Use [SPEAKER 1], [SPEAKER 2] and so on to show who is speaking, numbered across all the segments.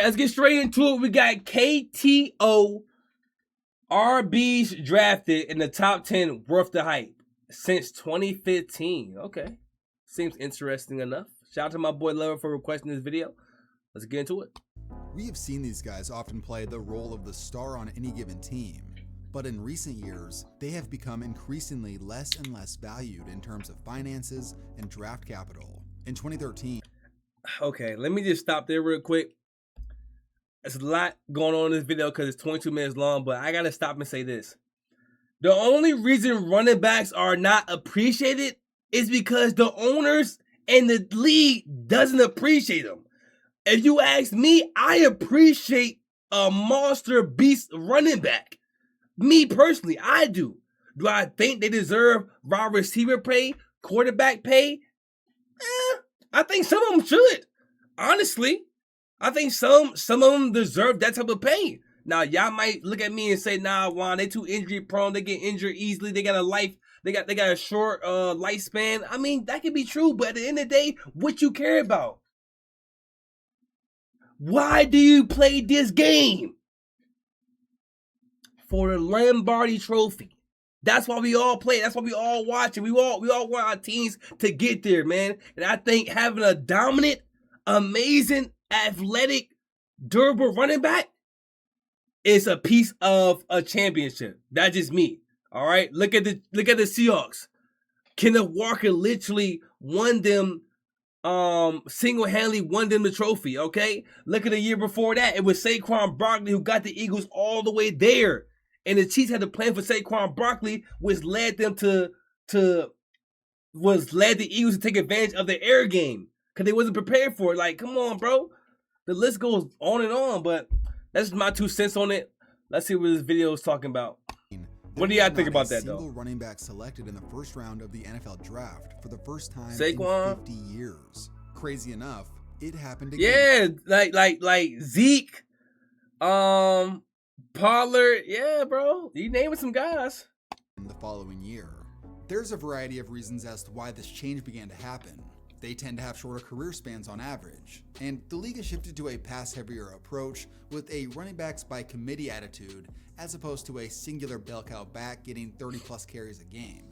[SPEAKER 1] let's get straight into it. We got KTO RBs drafted in the top 10 worth the hype since 2015. Okay. Seems interesting enough. Shout out to my boy Leonard for requesting this video. Let's get into it.
[SPEAKER 2] We have seen these guys often play the role of the star on any given team, but in recent years, they have become increasingly less and less valued in terms of finances and draft capital. In 2013,
[SPEAKER 1] okay, let me just stop there real quick. There's a lot going on in this video because it's 22 minutes long, but I gotta stop and say this. The only reason running backs are not appreciated is because the owners and the league doesn't appreciate them. If you ask me, I appreciate a monster beast running back. Me personally, I do. Do I think they deserve wide receiver pay, quarterback pay? I think some of them should. Honestly, I think some of them deserve that type of pay. Now, y'all might look at me and say, nah, Juan, they too injury prone. They get injured easily. They got a short lifespan. I mean, that could be true, but at the end of the day, what you care about? Why do you play this game? For the Lombardi Trophy. That's why we all play. That's why we all watch it. We all want our teams to get there, man. And I think having a dominant, amazing, athletic, durable running back is a piece of a championship. That's just me. All right. Look at the Seahawks. Kenneth Walker literally won them. Single-handedly won them the trophy. Okay. Look at the year before that. It was Saquon Barkley who got the Eagles all the way there. And the Chiefs had a plan for Saquon Barkley, which led them led the Eagles to take advantage of the air game because they wasn't prepared for it. Like, come on, bro. The list goes on and on, but that's my 2 cents on it. Let's see what this video is talking about. What do y'all think about that, though?
[SPEAKER 2] Single running back selected in the first round of the NFL draft for the first time
[SPEAKER 1] Saquon?
[SPEAKER 2] in 50 years. Crazy enough, it happened again.
[SPEAKER 1] Yeah, like Zeke, Pollard, yeah, bro. You naming some guys.
[SPEAKER 2] In the following year. There's a variety of reasons as to why this change began to happen. They tend to have shorter career spans on average, and the league has shifted to a pass-heavier approach with a running backs by committee attitude as opposed to a singular bell cow back getting 30-plus carries a game.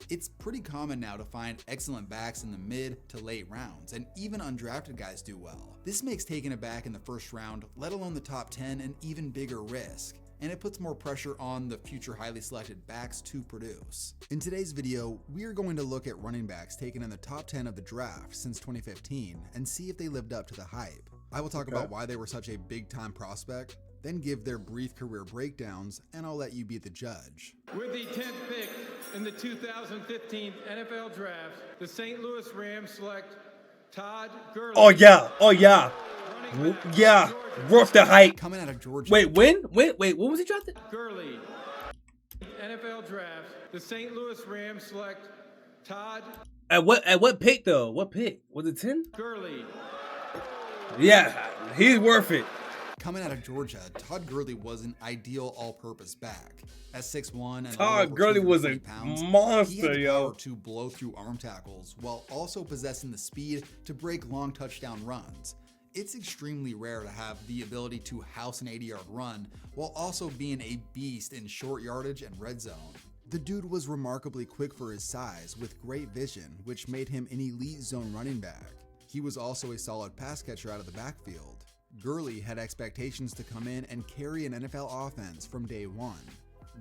[SPEAKER 2] It's pretty common now to find excellent backs in the mid to late rounds, and even undrafted guys do well. This makes taking a back in the first round, let alone the top 10, an even bigger risk, and it puts more pressure on the future highly selected backs to produce. In today's video, we are going to look at running backs taken in the top 10 of the draft since 2015 and see if they lived up to the hype. I will talk about why they were such a big-time prospect, then give their brief career breakdowns, and I'll let you be the judge.
[SPEAKER 3] With the 10th pick in the 2015 NFL Draft, the St. Louis Rams select Todd Gurley.
[SPEAKER 1] Oh yeah. Yeah, worth the hype.
[SPEAKER 2] Coming out of Georgia.
[SPEAKER 1] Wait, when? Wait, what was he drafted?
[SPEAKER 3] Gurley. NFL Draft, the St. Louis Rams select Todd.
[SPEAKER 1] At what pick though? What pick? Was it 10?
[SPEAKER 3] Gurley.
[SPEAKER 1] Yeah, he's worth it.
[SPEAKER 2] Coming out of Georgia, Todd Gurley was an ideal all-purpose back. At 6'1" and
[SPEAKER 1] Todd Gurley was a monster,
[SPEAKER 2] he had the
[SPEAKER 1] yo.
[SPEAKER 2] power to blow through arm tackles while also possessing the speed to break long touchdown runs. It's extremely rare to have the ability to house an 80-yard run while also being a beast in short yardage and red zone. The dude was remarkably quick for his size with great vision, which made him an elite zone running back. He was also a solid pass catcher out of the backfield. Gurley had expectations to come in and carry an NFL offense from day one.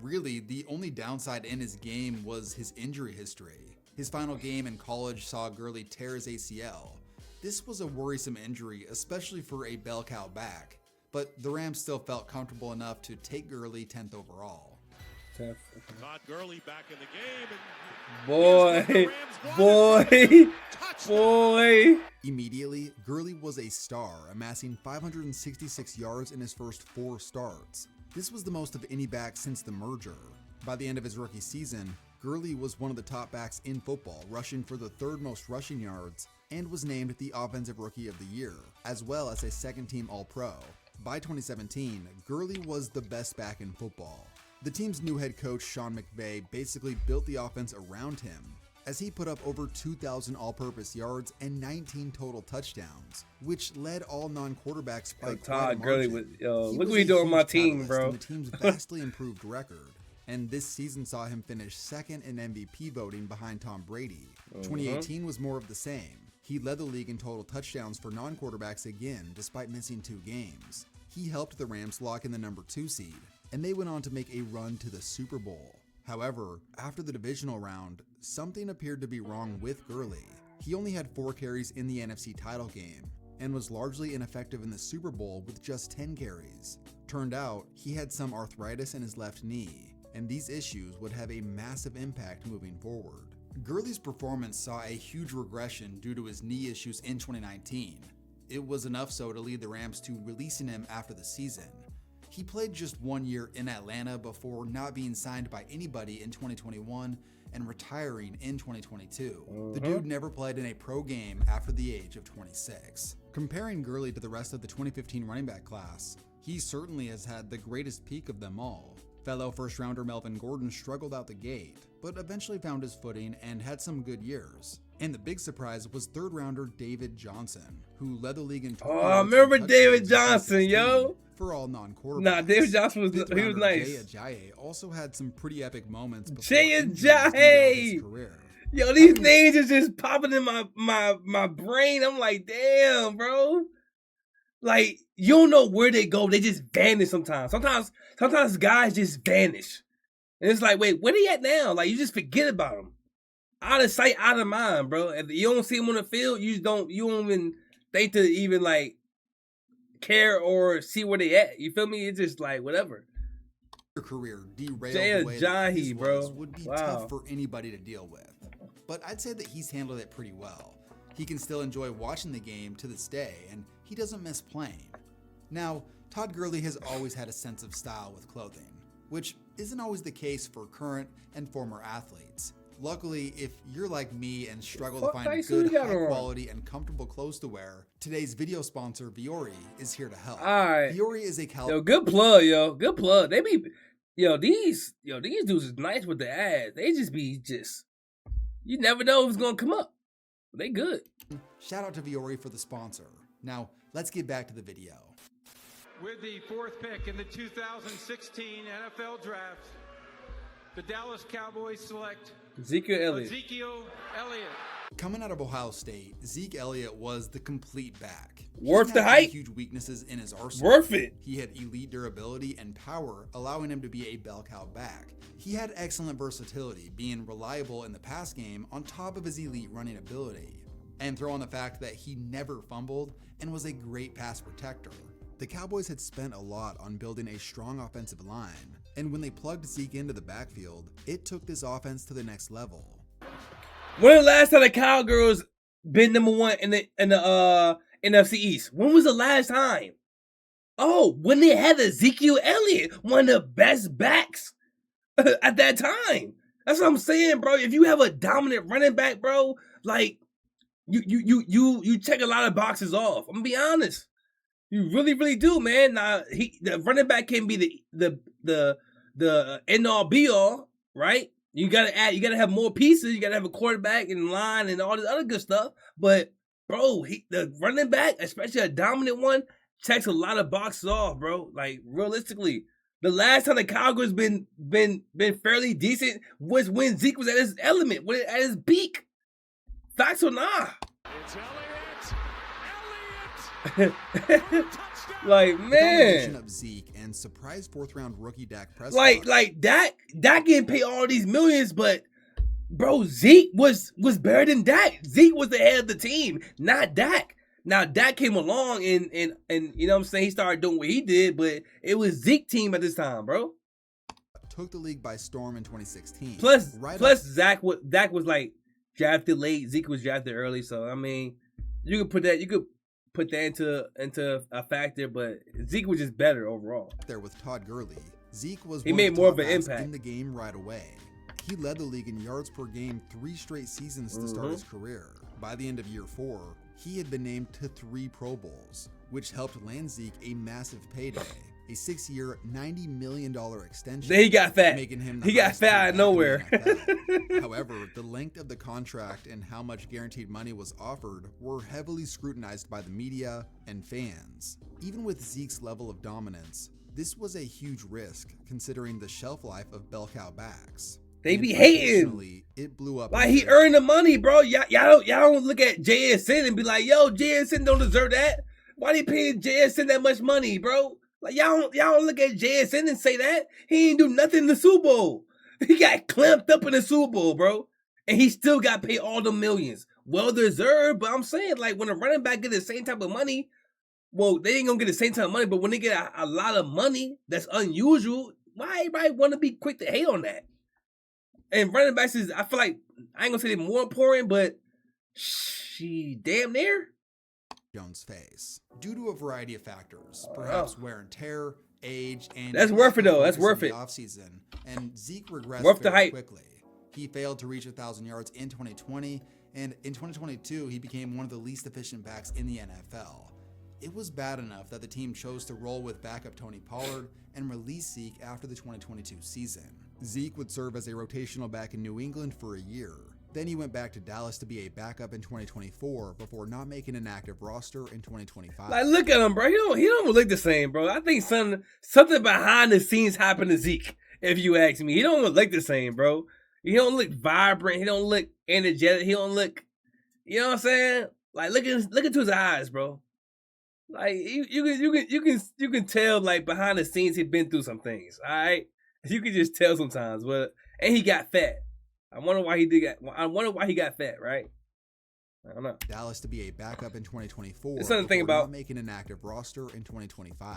[SPEAKER 2] Really, the only downside in his game was his injury history. His final game in college saw Gurley tear his ACL. This was a worrisome injury, especially for a bell cow back, but the Rams still felt comfortable enough to take Gurley 10th overall.
[SPEAKER 4] Todd Gurley back in the
[SPEAKER 1] Boy.
[SPEAKER 4] game.
[SPEAKER 2] Immediately, Gurley was a star, amassing 566 yards in his first 4 starts. This was the most of any back since the merger. By the end of his rookie season, Gurley was one of the top backs in football, rushing for the 3rd most rushing yards, and was named the Offensive Rookie of the Year, as well as a second-team All-Pro. By 2017, Gurley was the best back in football. The team's new head coach, Sean McVay, basically built the offense around him. as he put up over 2,000 all-purpose yards and 19 total touchdowns, which led all non-quarterbacks by
[SPEAKER 1] Todd Gurley with look
[SPEAKER 2] was
[SPEAKER 1] what he
[SPEAKER 2] a
[SPEAKER 1] doing on my
[SPEAKER 2] huge
[SPEAKER 1] team,
[SPEAKER 2] catalyst
[SPEAKER 1] bro.
[SPEAKER 2] in the team's vastly improved record. And this season saw him finish second in MVP voting behind Tom Brady. 2018 was more of the same. He led the league in total touchdowns for non-quarterbacks again, despite missing 2 games. He helped the Rams lock in the number 2 seed, and they went on to make a run to the Super Bowl. However, after the divisional round, something appeared to be wrong with Gurley. He only had 4 carries in the NFC title game, and was largely ineffective in the Super Bowl with just 10 carries. Turned out, he had some arthritis in his left knee, and these issues would have a massive impact moving forward. Gurley's performance saw a huge regression due to his knee issues in 2019. It was enough so to lead the Rams to releasing him after the season. He played just 1 year in Atlanta before not being signed by anybody in 2021 and retiring in 2022. The dude never played in a pro game after the age of 26. Comparing Gurley to the rest of the 2015 running back class, he certainly has had the greatest peak of them all. Fellow first-rounder Melvin Gordon struggled out the gate, but eventually found his footing and had some good years. And the big surprise was third-rounder David Johnson, who led the league in total.
[SPEAKER 1] Oh, I remember David Johnson, yo.
[SPEAKER 2] For all non-quarterbacks.
[SPEAKER 1] Nah, David Johnson was nice.
[SPEAKER 2] Jay Ajayi also had some pretty epic moments before
[SPEAKER 1] Jay
[SPEAKER 2] injuries derailed
[SPEAKER 1] Ajayi!
[SPEAKER 2] his career.
[SPEAKER 1] Yo, these names is just popping in my brain. I'm like, damn, bro. Like, you don't know where they go. They just vanish sometimes. Sometimes guys just vanish. And it's like, wait, where they at now? Like, you just forget about them. Out of sight, out of mind, bro. If you don't see them on the field, you don't even think to even, like, care or see where they at. You feel me? It's just like, whatever.
[SPEAKER 2] Your career derailed
[SPEAKER 1] Jay
[SPEAKER 2] the way that his
[SPEAKER 1] Ajayi, bro.
[SPEAKER 2] was would be tough for anybody to deal with. But I'd say that he's handled it pretty well. He can still enjoy watching the game to this day, and he doesn't miss playing. Now, Todd Gurley has always had a sense of style with clothing, which isn't always the case for current and former athletes. Luckily, if you're like me and struggle to find good, high-quality, and comfortable clothes to wear, today's video sponsor, Viore, is here to help.
[SPEAKER 1] Alright.
[SPEAKER 2] Viore is a
[SPEAKER 1] Yo, good plug, yo. Good plug. They be, these dudes is nice with the ads. They just be you never know who's gonna come up. They good.
[SPEAKER 2] Shout out to Viore for the sponsor. Now, let's get back to the video.
[SPEAKER 3] With the 4th pick in the 2016 NFL Draft, the Dallas Cowboys select
[SPEAKER 1] Ezekiel Elliott.
[SPEAKER 2] Coming out of Ohio State, Zeke Elliott was the complete back.
[SPEAKER 1] Worth the
[SPEAKER 2] He had
[SPEAKER 1] hype.
[SPEAKER 2] huge weaknesses in his arsenal.
[SPEAKER 1] Worth it.
[SPEAKER 2] He had elite durability and power, allowing him to be a bell cow back. He had excellent versatility, being reliable in the pass game on top of his elite running ability. And throw on the fact that he never fumbled and was a great pass protector. The Cowboys had spent a lot on building a strong offensive line, and when they plugged Zeke into the backfield, it took this offense to the next level.
[SPEAKER 1] When the last time the Cowgirls been number 1 in the NFC East? When was the last time? Oh, when they had Ezekiel Elliott, one of the best backs at that time. That's what I'm saying, bro. If you have a dominant running back, bro, like you check a lot of boxes off. I'm gonna be honest. You really, really do, man. Now the running back can be the end all be all, right? You gotta have more pieces. You gotta have a quarterback in line and all this other good stuff. But bro, the running back, especially a dominant one, checks a lot of boxes off, bro. Like realistically, the last time the Cowgirls been fairly decent was when Zeke was at his element, at his peak. Facts or nah?
[SPEAKER 4] It's Elliott.
[SPEAKER 1] Like, man.
[SPEAKER 2] The combination of Zeke and surprise 4th-round rookie Dak Prescott.
[SPEAKER 1] Like Dak getting paid all these millions, but bro, Zeke was better than Dak. Zeke was the head of the team, not Dak. Now Dak came along and you know what I'm saying, he started doing what he did, but it was Zeke team at this time, bro.
[SPEAKER 2] Took the league by storm in 2016.
[SPEAKER 1] Plus Dak was like drafted late. Zeke was drafted early, so I mean, you could put that into a factor, but Zeke was just better overall.
[SPEAKER 2] There with Todd Gurley, Zeke was
[SPEAKER 1] he made more of an impact
[SPEAKER 2] in the game right away. He led the league in yards per game 3 straight seasons to start his career. By the end of year 4, he had been named to 3 Pro Bowls, which helped land Zeke a massive payday. a 6-year, $90 million extension.
[SPEAKER 1] Then he got fat.
[SPEAKER 2] Making him
[SPEAKER 1] He got fat out of nowhere.
[SPEAKER 2] However, the length of the contract and how much guaranteed money was offered were heavily scrutinized by the media and fans. Even with Zeke's level of dominance, this was a huge risk considering the shelf life of bell cow backs.
[SPEAKER 1] They be hating.
[SPEAKER 2] It blew up.
[SPEAKER 1] Like, he earned the money, bro. Y'all don't look at JSN and be like, yo, JSN don't deserve that. Why they paying JSN that much money, bro? Like, y'all don't look at JSN and say that. He ain't do nothing in the Super Bowl. He got clamped up in the Super Bowl, bro. And he still got paid all the millions. Well deserved, but I'm saying, like, when a running back get the same type of money, well, they ain't gonna get the same type of money, but when they get a lot of money that's unusual, why everybody want to be quick to hate on that? And running backs is, I feel like, I ain't gonna say they're more important, but she damn near.
[SPEAKER 2] Jones' face due to a variety of factors, perhaps wear and tear, age, and
[SPEAKER 1] that's worth it though. That's worth it.
[SPEAKER 2] Offseason, and Zeke regressed
[SPEAKER 1] worth the hype.
[SPEAKER 2] Quickly. He failed to reach 1,000 yards in 2020, and in 2022 he became one of the least efficient backs in the NFL. It was bad enough that the team chose to roll with backup Tony Pollard and release Zeke after the 2022 season. Zeke would serve as a rotational back in New England for a year. Then he went back to Dallas to be a backup in 2024 before not making an active roster in 2025.
[SPEAKER 1] Like, look at him, bro. He don't look the same, bro. I think something behind the scenes happened to Zeke, if you ask me. He don't look the same, bro. He don't look vibrant. He don't look energetic. He don't look, you know what I'm saying? Like, look into his eyes, bro. Like, you can tell, like, behind the scenes he's been through some things. All right, you can just tell sometimes. But and he got fat. I wonder why he got fat, right? I don't know.
[SPEAKER 2] Dallas to be a backup in 2024.
[SPEAKER 1] It's something to think about.
[SPEAKER 2] Not making an active roster in 2025.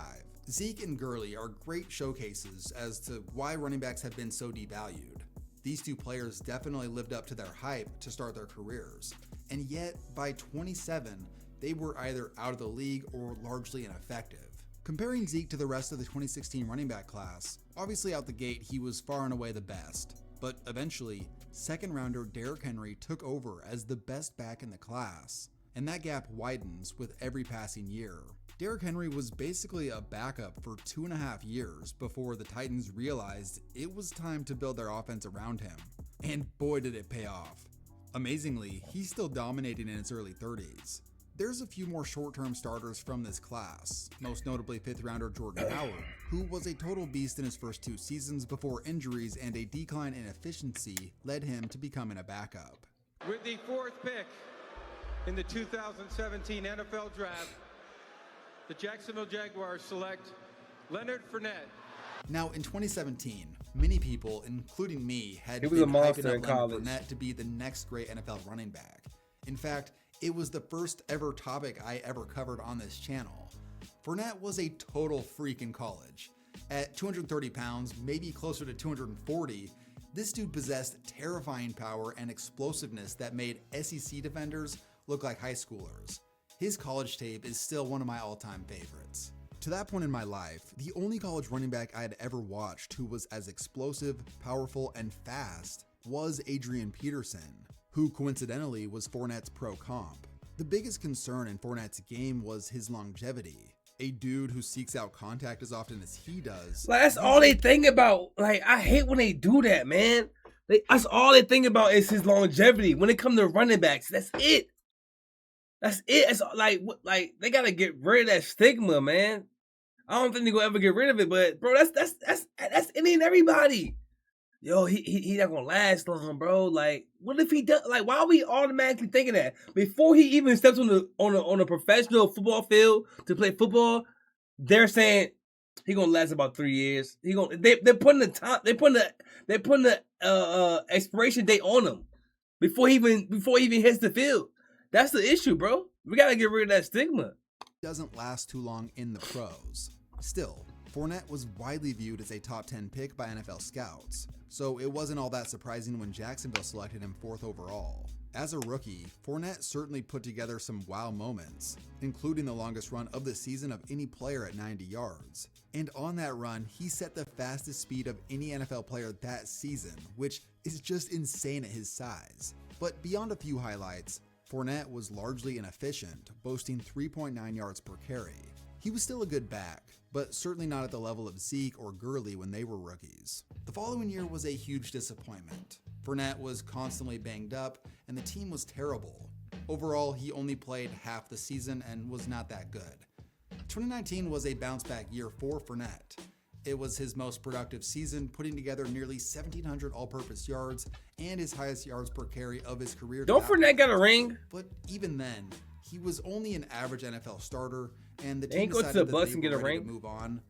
[SPEAKER 2] Zeke and Gurley are great showcases as to why running backs have been so devalued. These two players definitely lived up to their hype to start their careers, and yet by 27, they were either out of the league or largely ineffective. Comparing Zeke to the rest of the 2016 running back class, obviously out the gate he was far and away the best, but eventually, second rounder Derrick Henry took over as the best back in the class, and that gap widens with every passing year. Derrick Henry was basically a backup for 2.5 years before the Titans realized it was time to build their offense around him, and boy did it pay off. Amazingly, he's still dominating in his early 30s. There's a few more short-term starters from this class, most notably 5th rounder Jordan Howard, who was a total beast in his first 2 seasons before injuries and a decline in efficiency led him to becoming a backup.
[SPEAKER 3] With the 4th pick in the 2017 NFL Draft, the Jacksonville Jaguars select Leonard Fournette.
[SPEAKER 2] Now, in 2017, many people, including me, had
[SPEAKER 1] been
[SPEAKER 2] hyping
[SPEAKER 1] in
[SPEAKER 2] up Leonard Fournette to be the next great NFL running back. In fact, it was the first ever topic I ever covered on this channel. Fournette was a total freak in college. At 230 pounds, maybe closer to 240, this dude possessed terrifying power and explosiveness that made SEC defenders look like high schoolers. His college tape is still one of my all-time favorites. To that point in my life, the only college running back I had ever watched who was as explosive, powerful, and fast was Adrian Peterson, who coincidentally was Fournette's pro comp. The biggest concern in Fournette's game was his longevity. A dude who seeks out contact as often as he does.
[SPEAKER 1] Like, that's all they think about. Like, I hate when they do that, man. That's all they think about is his longevity. When it comes to running backs, that's it. That's it. It's like they gotta get rid of that stigma, man. I don't think they're gonna ever get rid of it, but bro, that's any and everybody. Yo, he not gonna last long, bro. Like, what if he does? Like, why are we automatically thinking that before he even steps on a professional football field to play football? They're saying he gonna last about 3 years. They're putting the time. They're putting the expiration date on him before he even hits the field. That's the issue, bro. We gotta get rid of that stigma.
[SPEAKER 2] Doesn't last too long in the pros. Still, Fournette was widely viewed as a top 10 pick by NFL scouts, so it wasn't all that surprising when Jacksonville selected him 4th overall. As a rookie, Fournette certainly put together some wow moments, including the longest run of the season of any player at 90 yards. And on that run, he set the fastest speed of any NFL player that season, which is just insane at his size. But beyond a few highlights, Fournette was largely inefficient, boasting 3.9 yards per carry. He was still a good back, but certainly not at the level of Zeke or Gurley when they were rookies. The following year was a huge disappointment. Fournette was constantly banged up, and the team was terrible. Overall, he only played half the season and was not that good. 2019 was a bounce-back year for Fournette. It was his most productive season, putting together nearly 1,700 all-purpose yards and his highest yards per carry of his career.
[SPEAKER 1] Don't Fournette got a ring?
[SPEAKER 2] But even then, he was only an average NFL starter, and the
[SPEAKER 1] They
[SPEAKER 2] team
[SPEAKER 1] ain't go to
[SPEAKER 2] decided
[SPEAKER 1] the
[SPEAKER 2] that
[SPEAKER 1] bus
[SPEAKER 2] they
[SPEAKER 1] and get
[SPEAKER 2] were
[SPEAKER 1] a
[SPEAKER 2] ready
[SPEAKER 1] ring?
[SPEAKER 2] to move on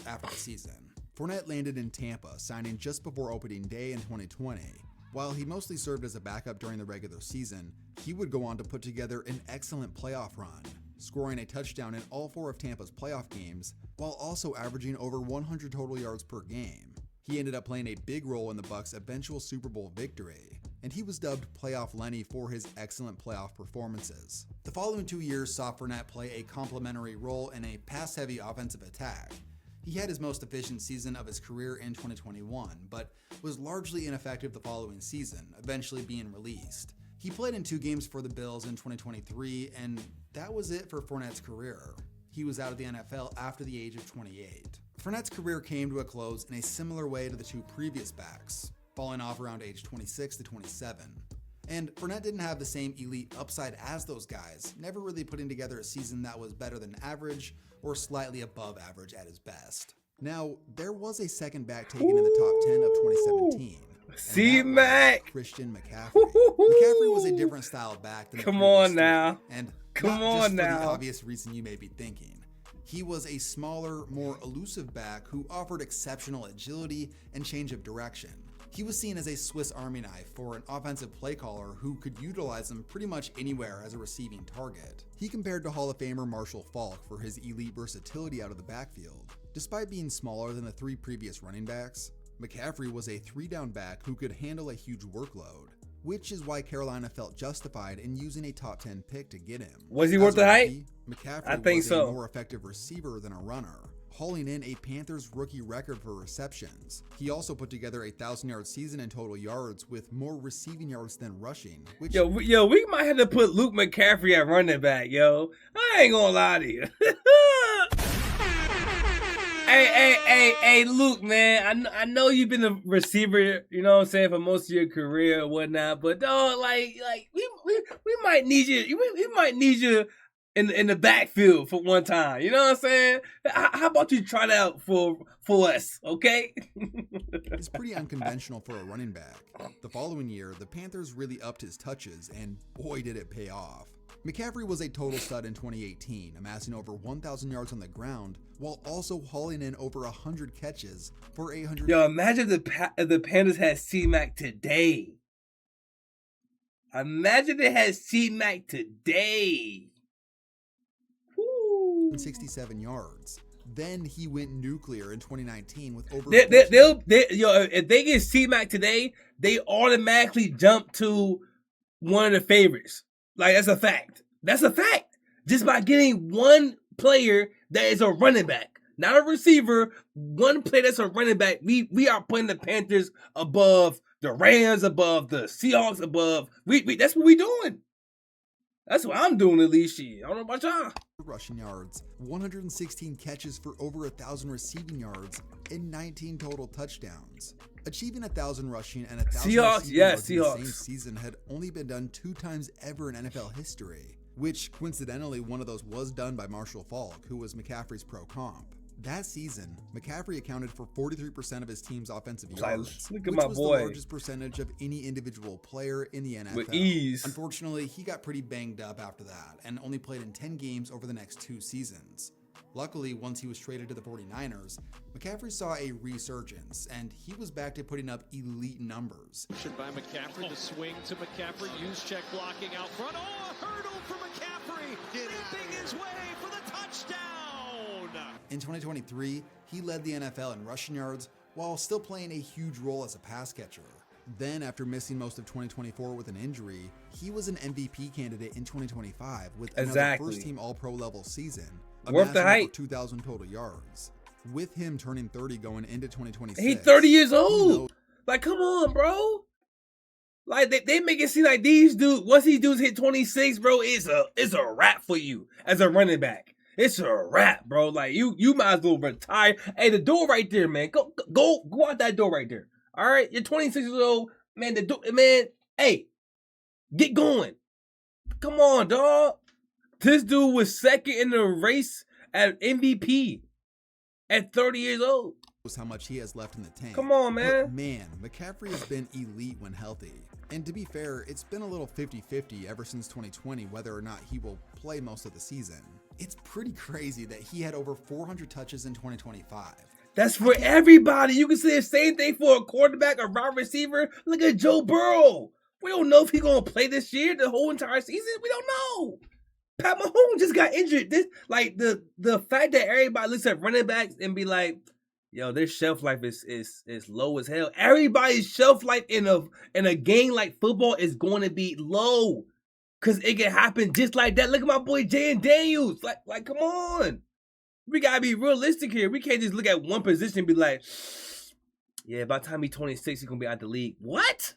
[SPEAKER 2] after the season. Fournette landed in Tampa, signing just before opening day in 2020. While he mostly served as a backup during the regular season, he would go on to put together an excellent playoff run, scoring a touchdown in all 4 of Tampa's playoff games, while also averaging over 100 total yards per game. He ended up playing a big role in the Bucs' eventual Super Bowl victory, and he was dubbed Playoff Lenny for his excellent playoff performances. The following 2 years saw Fournette play a complementary role in a pass-heavy offensive attack. He had his most efficient season of his career in 2021, but was largely ineffective the following season, eventually being released. He played in 2 games for the Bills in 2023, and that was it for Fournette's career. He was out of the NFL after the age of 28. Fournette's career came to a close in a similar way to the 2 previous backs, falling off around age 26 to 27. And Fournette didn't have the same elite upside as those guys, never really putting together a season that was better than average or slightly above average at his best. Now, there was a second back taken in the top 10 of 2017.
[SPEAKER 1] C-Mac!
[SPEAKER 2] Christian McCaffrey. McCaffrey was a different style back than the
[SPEAKER 1] Come
[SPEAKER 2] previous
[SPEAKER 1] on now.
[SPEAKER 2] 3, and
[SPEAKER 1] Come
[SPEAKER 2] not
[SPEAKER 1] on
[SPEAKER 2] just for
[SPEAKER 1] now.
[SPEAKER 2] the obvious reason you may be thinking. He was a smaller, more elusive back who offered exceptional agility and change of direction. He was seen as a Swiss Army knife for an offensive play caller who could utilize him pretty much anywhere as a receiving target. He compared to Hall of Famer Marshall Faulk for his elite versatility out of the backfield. Despite being smaller than the 3 previous running backs, McCaffrey was a 3-down back who could handle a huge workload, which is why Carolina felt justified in using a top 10 pick to get him.
[SPEAKER 1] Was he
[SPEAKER 2] As
[SPEAKER 1] worth
[SPEAKER 2] a
[SPEAKER 1] the hype?
[SPEAKER 2] rookie, McCaffrey
[SPEAKER 1] I think
[SPEAKER 2] was
[SPEAKER 1] so.
[SPEAKER 2] a more effective receiver than a runner, hauling in a Panthers rookie record for receptions. He also put together a 1,000-yard season in total yards with more receiving yards than rushing, which
[SPEAKER 1] Yo, we might have to put Luke McCaffrey at running back, yo. I ain't gonna lie to you. Hey, Luke, man. I know you've been a receiver, you know what I'm saying, for most of your career or whatnot, but dog, like we might need you. We might need you in the backfield for one time. You know what I'm saying? How about you try that out for us, okay?
[SPEAKER 2] is pretty unconventional for a running back. The following year, the Panthers really upped his touches, and boy did it pay off. McCaffrey was a total stud in 2018, amassing over 1,000 yards on the ground, while also hauling in over 100 catches for 800.
[SPEAKER 1] Yo, imagine if the Panthers had C-Mac today. Imagine they had C-Mac today.
[SPEAKER 2] 67 yards. Then he went nuclear in 2019 with over.
[SPEAKER 1] If they get C-Mac today, they automatically jump to one of the favorites. Like, that's a fact. That's a fact. Just by getting one player that is a running back, not a receiver, one player that's a running back, we are putting the Panthers above the Rams, above the Seahawks, above. That's what we doing. That's what I'm doing at least. Shit. I don't know about y'all.
[SPEAKER 2] Rushing yards, 116 catches for over 1,000 receiving yards, and 19 total touchdowns. Achieving 1,000 rushing and 1,000 receiving yards in the same season had only been done 2 times ever in NFL history, which coincidentally one of those was done by Marshall Faulk, who was McCaffrey's pro comp. That season, McCaffrey accounted for 43% of his team's offensive yards,
[SPEAKER 1] Look at
[SPEAKER 2] which
[SPEAKER 1] my
[SPEAKER 2] was
[SPEAKER 1] boy.
[SPEAKER 2] the largest percentage of any individual player in the NFL.
[SPEAKER 1] With ease.
[SPEAKER 2] Unfortunately, he got pretty banged up after that and only played in 10 games over the next 2 seasons. Luckily, once he was traded to the 49ers, McCaffrey saw a resurgence, and he was back to putting up elite numbers.
[SPEAKER 4] By McCaffrey, the swing to McCaffrey, use check blocking out front. Oh, a hurdle for McCaffrey, leaping his way for the touchdown.
[SPEAKER 2] In 2023, he led the NFL in rushing yards while still playing a huge role as a pass catcher. Then, after missing most of 2024 with an injury, he was an MVP candidate in 2025 with another first-team All-Pro level season,
[SPEAKER 1] worth the hype.
[SPEAKER 2] 2,000 total yards. With him turning 30 going into 2026,
[SPEAKER 1] He's 30 years old. Like, come on, bro. Like, they make it seem like these dudes, once these dudes hit 26, bro, it's a wrap for you as a running back. it's a wrap, bro. Like you might as well retire. Hey, the door right there, man. Go out that door right there. All right, you're 26 years old, man. The door, man. Hey, get going. Come on, dog. This dude was second in the race at MVP at 30 years old.
[SPEAKER 2] How much he has left in the tank.
[SPEAKER 1] Come on, man.
[SPEAKER 2] But man, McCaffrey has been elite when healthy. And to be fair, it's been a little 50-50 ever since 2020 whether or not he will play most of the season. It's pretty crazy that he had over 400 touches in 2025.
[SPEAKER 1] That's for everybody. You can say the same thing for a quarterback, a wide receiver. Look at Joe Burrow. We don't know if he's going to play this year, the whole entire season. We don't know. Pat Mahomes just got injured. This, like, the fact that everybody looks at running backs and be like, yo, their shelf life is low as hell. Everybody's shelf life in a game like football is going to be low, cause it can happen just like that. Look at my boy Jan Daniels. Like, come on, we gotta be realistic here. We can't just look at one position and be like, yeah, by the time he's 26, he's gonna be out the league. What?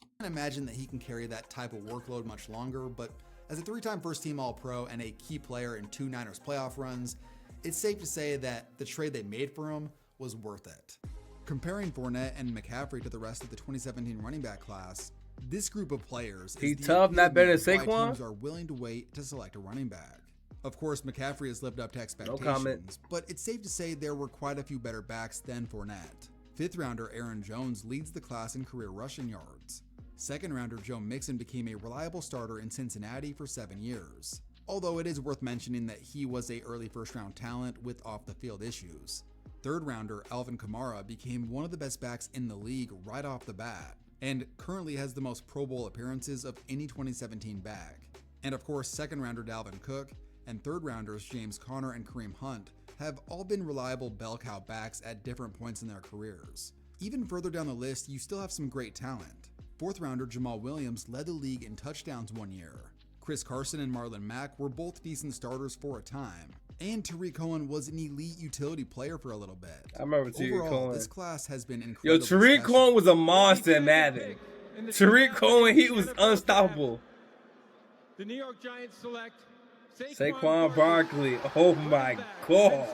[SPEAKER 2] I can't imagine that he can carry that type of workload much longer. But as a 3-time first-team All-Pro and a key player in 2 Niners playoff runs, it's safe to say that the trade they made for him was worth it. Comparing Fournette and McCaffrey to the rest of the 2017 running back class, this group of players
[SPEAKER 1] is tough, not better than
[SPEAKER 2] why
[SPEAKER 1] Saquon.
[SPEAKER 2] teams are willing to wait to select a running back. Of course, McCaffrey has lived up to expectations, but it's safe to say there were quite a few better backs than Fournette. 5th rounder Aaron Jones leads the class in career rushing yards. 2nd rounder Joe Mixon became a reliable starter in Cincinnati for 7 years. Although it is worth mentioning that he was an early first-round talent with off-the-field issues. 3rd rounder Alvin Kamara became one of the best backs in the league right off the bat, and currently has the most Pro Bowl appearances of any 2017 back. And of course, 2nd rounder Dalvin Cook and 3rd rounders James Conner and Kareem Hunt have all been reliable bell cow backs at different points in their careers. Even further down the list, you still have some great talent. 4th rounder Jamal Williams led the league in touchdowns one year. Chris Carson and Marlon Mack were both decent starters for a time. And Tariq Cohen was an elite utility player for a little bit.
[SPEAKER 1] I remember Tariq Cohen.
[SPEAKER 2] This class has been incredible.
[SPEAKER 1] Yo, Tariq Cohen was a monster in Madden. Tariq Cohen, he was unstoppable.
[SPEAKER 3] The New York Giants select
[SPEAKER 1] Saquon Barkley. Oh my God.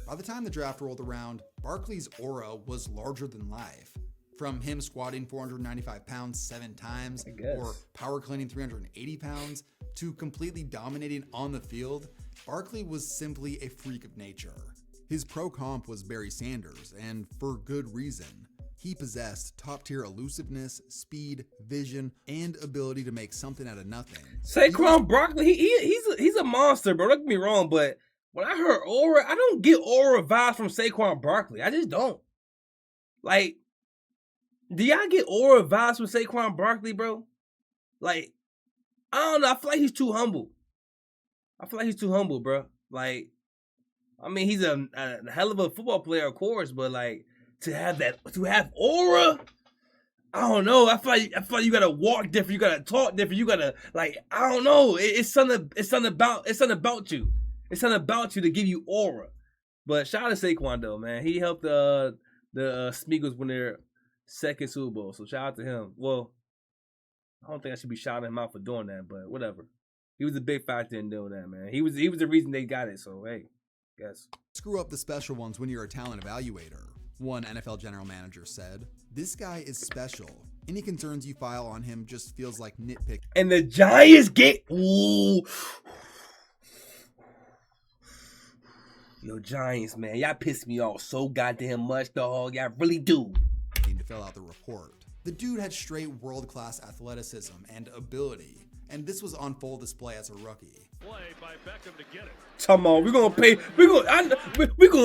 [SPEAKER 2] By the time the draft rolled around, Barkley's aura was larger than life. From him squatting 495 pounds 7 times, or power cleaning 380 pounds, to completely dominating on the field, Barkley was simply a freak of nature. His pro comp was Barry Sanders, and for good reason. He possessed top-tier elusiveness, speed, vision, and ability to make something out of nothing.
[SPEAKER 1] Saquon Barkley, he's a monster, bro. Don't get me wrong, but when I heard aura, I don't get aura vibes from Saquon Barkley. I just don't. Like, do y'all get aura vibes from Saquon Barkley, bro? Like, I don't know. I feel like he's too humble. Bro. Like, I mean, he's a hell of a football player, of course, but like to have aura, I don't know. I feel like you gotta walk different, you gotta talk different, you gotta like, I don't know. It's something about you. It's something about you to give you aura. But shout out to Saquon though, man. He helped the Smeagol's win their 2nd Super Bowl, so shout out to him. Well, I don't think I should be shouting him out for doing that, but whatever. He was a big factor in doing that, man. He was the reason they got it, so hey, guess.
[SPEAKER 2] Screw up the special ones when you're a talent evaluator. One NFL general manager said, "This guy is special. Any concerns you file on him just feels like nitpick."
[SPEAKER 1] And the Giants get Yo, Giants, man, y'all piss me off so goddamn much, dog. Y'all really do.
[SPEAKER 2] To fill out the report. The dude had straight world-class athleticism and ability, and this was on full display as a rookie.
[SPEAKER 4] Play by Beckham to get it.
[SPEAKER 1] Come on, we're gonna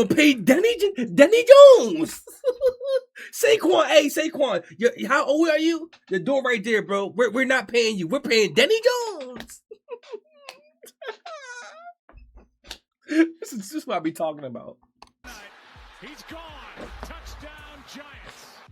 [SPEAKER 1] pay Denny Jones. Saquon, how old are you? The door right there, bro. We're not paying you. We're paying Denny Jones. This is what I be talking about.
[SPEAKER 4] He's gone. Touchdown, Giants.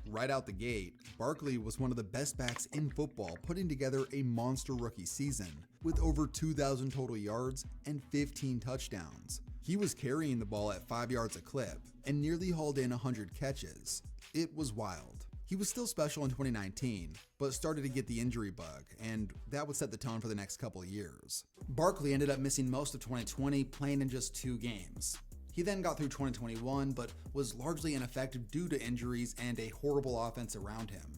[SPEAKER 2] Right out the gate, Barkley was one of the best backs in football, putting together a monster rookie season with over 2,000 total yards and 15 touchdowns. He was carrying the ball at 5 yards a clip and nearly hauled in 100 catches. It was wild. He was still special in 2019, but started to get the injury bug, and that would set the tone for the next couple of years. Barkley ended up missing most of 2020, playing in just 2 games. He then got through 2021, but was largely ineffective due to injuries and a horrible offense around him.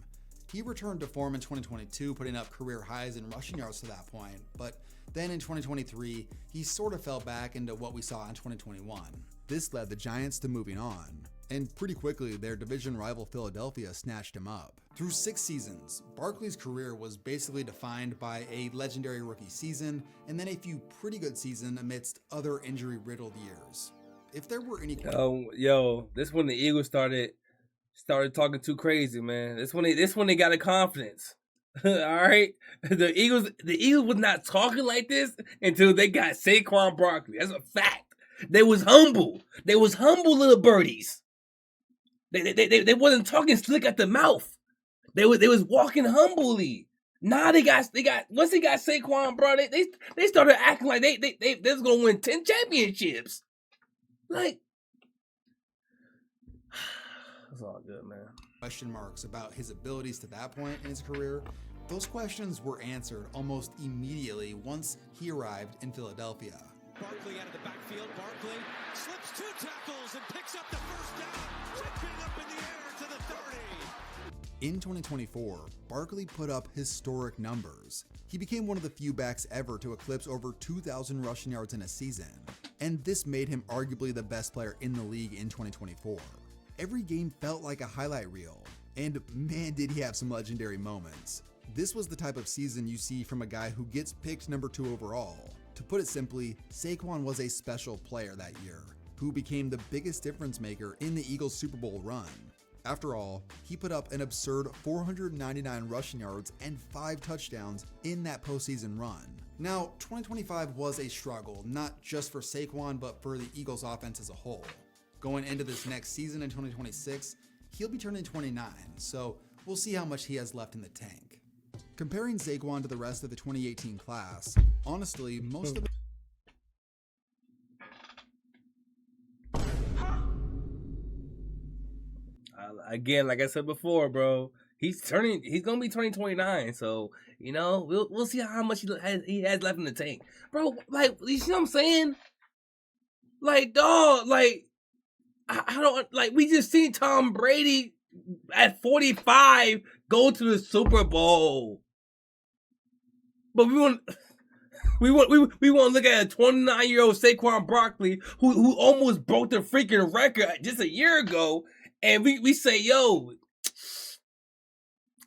[SPEAKER 2] He returned to form in 2022, putting up career highs in rushing yards to that point, but then in 2023, he sort of fell back into what we saw in 2021. This led the Giants to moving on, and pretty quickly their division rival Philadelphia snatched him up. Through 6 seasons, Barkley's career was basically defined by a legendary rookie season and then a few pretty good seasons amidst other injury-riddled years. If there were any
[SPEAKER 1] this when the Eagles started talking too crazy, man. This when they got a confidence. All right, the Eagles was not talking like this until they got Saquon Barkley. That's a fact. They was humble. They was humble little birdies. They wasn't talking slick at the mouth. They was walking humbly. Now they got once they got Saquon, bro, they started acting like they was gonna win 10 championships. Like, it's all good, man.
[SPEAKER 2] Question marks about his abilities to that point in his career. Those questions were answered almost immediately once he arrived in Philadelphia.
[SPEAKER 4] Barkley out of the backfield. Barkley slips 2 tackles and picks up the first down, whipping up in the air to the 30.
[SPEAKER 2] In 2024, Barkley put up historic numbers. He became one of the few backs ever to eclipse over 2,000 rushing yards in a season, and this made him arguably the best player in the league in 2024. Every game felt like a highlight reel, and man did he have some legendary moments. This was the type of season you see from a guy who gets picked number 2 overall. To put it simply, Saquon was a special player that year, who became the biggest difference maker in the Eagles' Super Bowl run. After all, he put up an absurd 499 rushing yards and 5 touchdowns in that postseason run. Now, 2025 was a struggle, not just for Saquon, but for the Eagles' offense as a whole. Going into this next season in 2026, he'll be turning 29, so we'll see how much he has left in the tank. Comparing Saquon to the rest of the 2018 class, honestly, most of
[SPEAKER 1] Again, like I said before, bro, he's gonna be turning 29, so we'll see how much he has left in the tank, bro. Like, you see what I'm saying? Like, dog, like I don't like. We just seen Tom Brady at 45 go to the Super Bowl, but we want to look at a 29-year-old Saquon Barkley who almost broke the freaking record just a year ago. And we say, yo,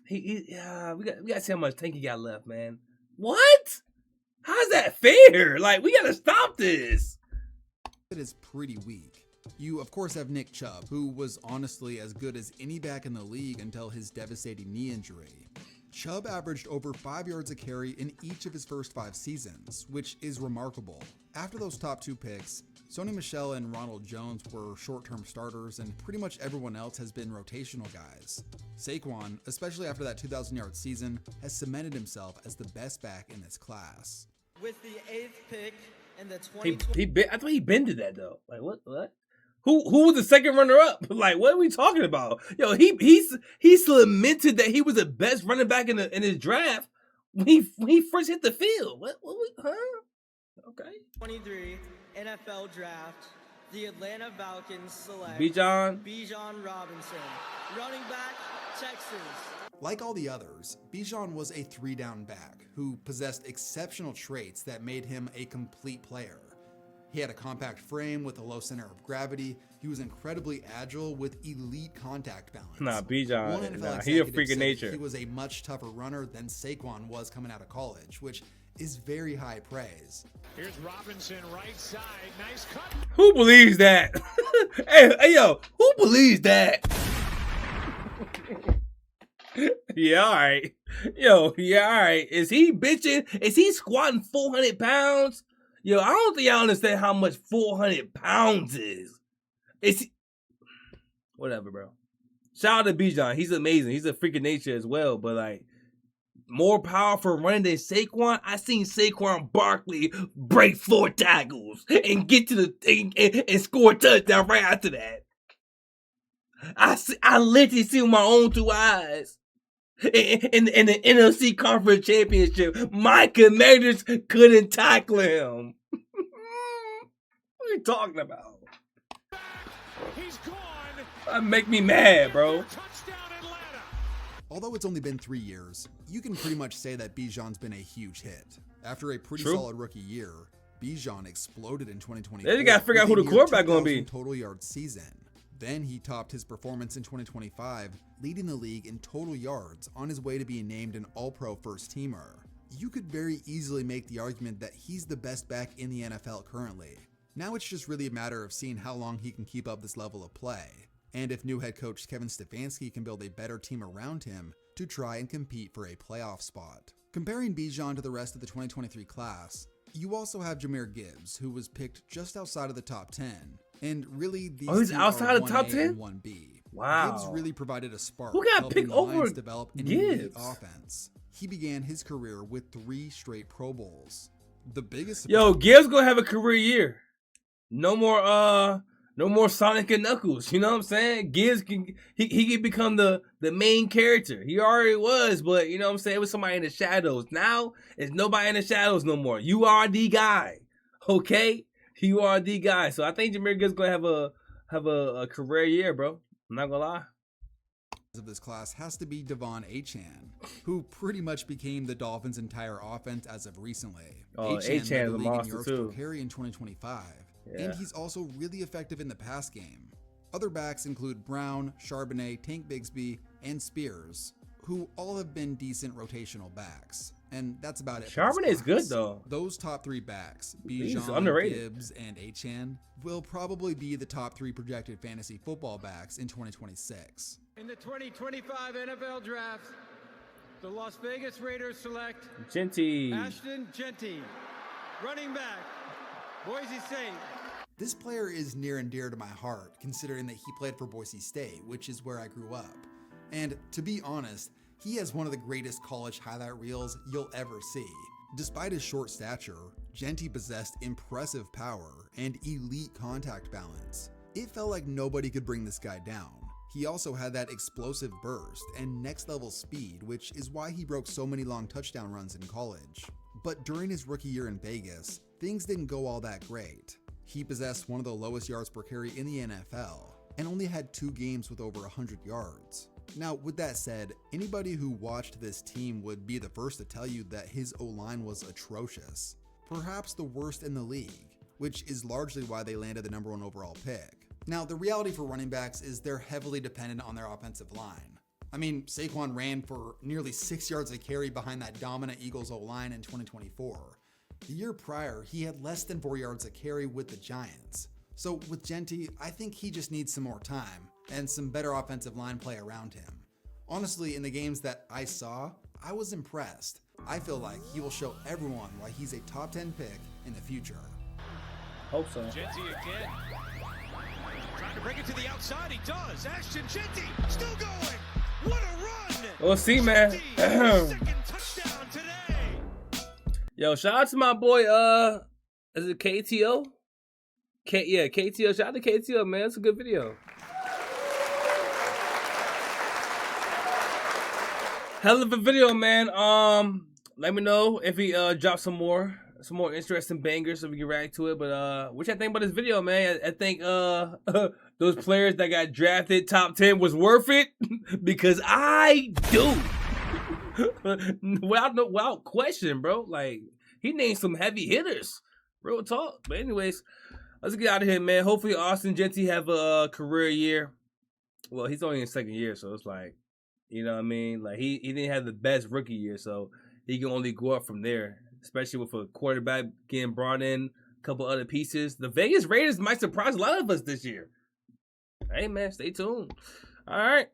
[SPEAKER 1] we got to see how much tank he got left, man. What? How's that fair? Like, we got to stop this.
[SPEAKER 2] It is pretty weak. You, of course, have Nick Chubb, who was honestly as good as any back in the league until his devastating knee injury. Chubb averaged over 5 yards a carry in each of his first 5 seasons, which is remarkable. After those top 2 picks, Sony Michel and Ronald Jones were short-term starters, and pretty much everyone else has been rotational guys. Saquon, especially after that 2,000-yard season, has cemented himself as the best back in this class.
[SPEAKER 5] With the 8th pick in the 2020...
[SPEAKER 1] I thought he been to that, though. Like, what? Who was the second runner-up? Like, what are we talking about? Yo, he lamented that he was the best running back in his draft when he first hit the field. What Okay.
[SPEAKER 5] 23 NFL draft, the Atlanta Falcons select
[SPEAKER 1] Bijan
[SPEAKER 5] Robinson, running back, Texas.
[SPEAKER 2] Like all the others, Bijan was a 3-down back who possessed exceptional traits that made him a complete player. He had a compact frame with a low center of gravity. He was incredibly agile with elite contact balance.
[SPEAKER 1] Bijan, he a freak of nature.
[SPEAKER 2] He was a much tougher runner than Saquon was coming out of college, which is very high praise.
[SPEAKER 4] Here's Robinson, right side, nice cut.
[SPEAKER 1] Who believes that? hey, yo, who believes that? Yeah, all right. Yo, yeah, all right. Is he bitching? Is he squatting 400 pounds? Yo, I don't think y'all understand how much 400 pounds is. Whatever, bro. Shout out to Bijan. He's amazing. He's a freak of nature as well, but like, more powerful running than Saquon. I seen Saquon Barkley break 4 tackles and get to the thing and score a touchdown right after that. I literally see with my own 2 eyes. In the NFC Conference Championship, my Commanders couldn't tackle him. What are you talking about?
[SPEAKER 4] He's gone.
[SPEAKER 1] That make me mad, bro.
[SPEAKER 4] Touchdown Atlanta.
[SPEAKER 2] Although it's only been 3 years, you can pretty much say that Bijan's been a huge hit. After a pretty
[SPEAKER 1] True.
[SPEAKER 2] solid rookie year, Bijan exploded in 2024.
[SPEAKER 1] They gotta figure out who the quarterback gonna be.
[SPEAKER 2] Total yards season. Then he topped his performance in 2025, leading the league in total yards on his way to being named an All-Pro first teamer. You could very easily make the argument that he's the best back in the NFL currently. Now it's just really a matter of seeing how long he can keep up this level of play, and if new head coach Kevin Stefanski can build a better team around him to try and compete for a playoff spot. Comparing Bijan to the rest of the 2023 class, you also have Jahmyr Gibbs, who was picked just outside of the top 10. And really, these
[SPEAKER 1] he's
[SPEAKER 2] two
[SPEAKER 1] outside
[SPEAKER 2] are
[SPEAKER 1] of the top
[SPEAKER 2] 1A
[SPEAKER 1] 10?
[SPEAKER 2] and 1B.
[SPEAKER 1] Wow.
[SPEAKER 2] Gibbs really provided a spark,
[SPEAKER 1] Who got
[SPEAKER 2] helping
[SPEAKER 1] picked
[SPEAKER 2] the
[SPEAKER 1] over
[SPEAKER 2] Lions develop an elite
[SPEAKER 1] Gibbs?
[SPEAKER 2] offense. He began his career with 3 straight Pro Bowls. The biggest
[SPEAKER 1] Yo, Gibbs gonna have a career year. No more Sonic and Knuckles. You know what I'm saying? Gibbs can become the main character. He already was, but you know what I'm saying? It was somebody in the shadows. Now it's nobody in the shadows no more. You are the guy. Okay? You are the guy. So I think Jahmyr Gibbs gonna have a career year, bro. I'm not gonna lie.
[SPEAKER 2] of this class has to be Devon Achane, who pretty much became the Dolphins' entire offense as of recently.
[SPEAKER 1] Oh,
[SPEAKER 2] Achane led
[SPEAKER 1] Achane
[SPEAKER 2] the
[SPEAKER 1] is a
[SPEAKER 2] league in
[SPEAKER 1] monster
[SPEAKER 2] yards
[SPEAKER 1] too.
[SPEAKER 2] per carry in 2025,
[SPEAKER 1] Yeah.
[SPEAKER 2] and he's also really effective in the pass game. Other backs include Brown, Charbonnet, Tank Bigsby, and Spears, who all have been decent rotational backs. And that's about it.
[SPEAKER 1] Charbonnet's good though.
[SPEAKER 2] Those top three backs,
[SPEAKER 1] He's
[SPEAKER 2] Bijan,
[SPEAKER 1] underrated.
[SPEAKER 2] Gibbs, and Achane, will probably be the top three projected fantasy football backs in 2026.
[SPEAKER 3] In the 2025 NFL Draft, the Las Vegas Raiders select
[SPEAKER 1] Jeanty.
[SPEAKER 3] Ashton Jeanty, running back, Boise State.
[SPEAKER 2] This player is near and dear to my heart, considering that he played for Boise State, which is where I grew up. And to be honest, he has one of the greatest college highlight reels you'll ever see. Despite his short stature, Jeanty possessed impressive power and elite contact balance. It felt like nobody could bring this guy down. He also had that explosive burst and next level speed, which is why he broke so many long touchdown runs in college. But during his rookie year in Vegas, things didn't go all that great. He possessed one of the lowest yards per carry in the NFL and only had 2 games with over 100 yards. Now, with that said, anybody who watched this team would be the first to tell you that his O-line was atrocious, perhaps the worst in the league, which is largely why they landed the #1 overall pick. Now, the reality for running backs is they're heavily dependent on their offensive line. I mean, Saquon ran for nearly 6 yards a carry behind that dominant Eagles O-line in 2024. The year prior, he had less than 4 yards a carry with the Giants. So with Jeanty, I think he just needs some more time and some better offensive line play around him. Honestly, in the games that I saw, I was impressed. I feel like he will show everyone why he's a top 10 pick in the future.
[SPEAKER 1] Hope so.
[SPEAKER 4] Jeanty again. Trying to bring it to the outside. He does. Ashton Jeanty still going. What a run.
[SPEAKER 1] We'll see, man.
[SPEAKER 4] Second touchdown today.
[SPEAKER 1] Yo, shout out to my boy, is it KTO? Yeah, KTO. Shout out to KTO, man. It's a good video. Hell of a video, man. Let me know if he drops some more interesting bangers so we can react to it. But what y'all think about this video, man? I think those players that got drafted top 10 was worth it because I do. without question, bro. Like, he named some heavy hitters. Real talk. But anyways, let's get out of here, man. Hopefully Ashton Jeanty have a career year. Well, he's only in his 2nd year, so it's like, you know what I mean? Like, he didn't have the best rookie year, so he can only go up from there, especially with a quarterback getting brought in, a couple other pieces. The Vegas Raiders might surprise a lot of us this year. Hey, man, stay tuned. All right.